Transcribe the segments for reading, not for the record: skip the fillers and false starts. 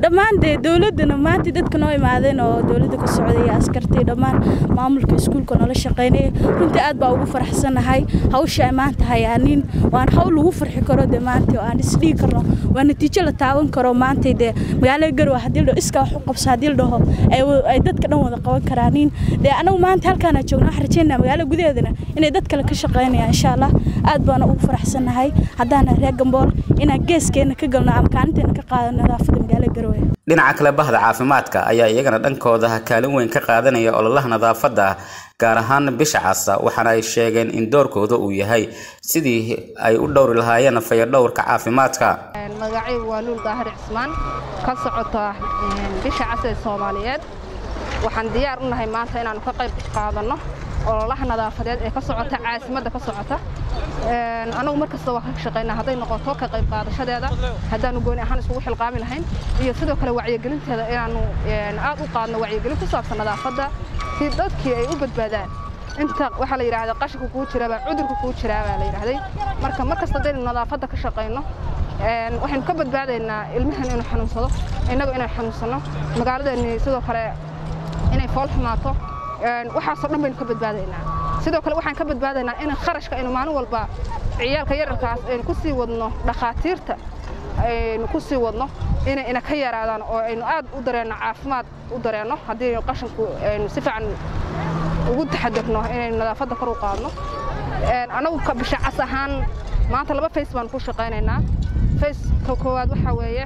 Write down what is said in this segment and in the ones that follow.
dhammaan dawladana maanta dadka noo imaadeen oo dawladda ka socday askartii dhammaan maamulka iskuulka nala shaqeynay runtii aad baa ugu faraxsanahay hawsha maanta hayaanin waan hawl ugu farxi karo maanta oo aan isdhigi karno waa natiijo la taaban karo maanta magaalada Garowe hadii la iska wax u qabso hadii la dhaho ay dadka dhan wada qaban karaanin anagu maanta halkaan aan joogno waxaan rajaynayaa magaalada gudaheedana inay dad kale ka shaqeynayaan insha Allah aad baan ugu faraxsanahay haddana reer Gambool inaan geeskeena ka galno ama kaalinteena ka qaadano nadaafadda magaalada Garowe dhinaca kale bahda caafimaadka ayaa iyagana dhankooda kaalin weyn ka qaadanaya ololaha nadaafadda gaar ahaan bisha cas waxaana ay sheegeen in doorkooda uu yahay sidii ay u dhowri lahaayeen fayadhowrka caafimaadka magacaygu waa Luul Daahir Cismaan ka socota bisha cas ee Soomaaliyeed waxaan diyaar u nahay maanta inaan ka qayb qaadano ololaha nadaafadeed ee ka socota caasimadda ka socota anagu markasta wax ka shaqeynaa haday noqoto ka qayb qaadashadeeda hadaan gooni ahaan isugu xilqaami lahayn iyo sidoo kale wacyigelinteeda inaanu aad u qaadno wacyigelin ku saabsan nadaafadda si dadkii ay u badbaadaan inta waxa la yiraahdo qashku ku jira cudurku ku jira la yiraahday markasta dadeen nadaafadda ka shaqeyno waxaan ka badbaadaynaa ilmahan inuu xanuunsado inagu inay xanuunsano magaaladeena sidoo kale inay fool xumaato waxa soo dhan baynu ka badbaadaynaa sidoo kale waxaan ka badbaadaynaa in kharashka aynu maalin walba ciyaalka yararkaas aynu ku sii wadno dhaqaatiirta aynu ku sii wadno inay ka yaraadaan oo aynu aad u dareeno caafimaad u dareeno haddii qashanku aynu si fiican ugu taxadirno inaynu nadaafadda kor u qaadno anagu ka bisha cas ahaan maanta laba face baan ku shaqeynaynaa face koowaad waxa weeye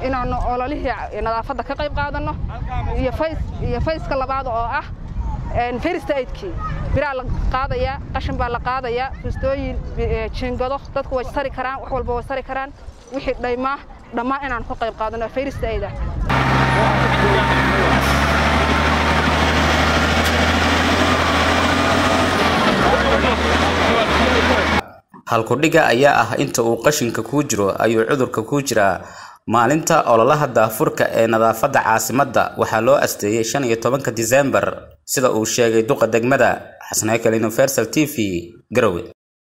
inaan ololihii nadaafadda ka qayb qaadano iyo face-ka labaad oo ah first aid-kii biraa la qaadaya qashin baa la qaadaya fustooyin jingado dadku way sari karaan wax walba way sari karaan wixii dhammaan inaan ka qayb qaadano first aid halku dhiga ayaa ah inta uu qashinka ku jiro ayuu cudurka ku jiraa maalinta ololaha daafurka ee nadaafadda caasimadda waxaa loo asteeyay 15 December sida uu sheegay duqa degmada Xasnaakal Universal TV Garowe.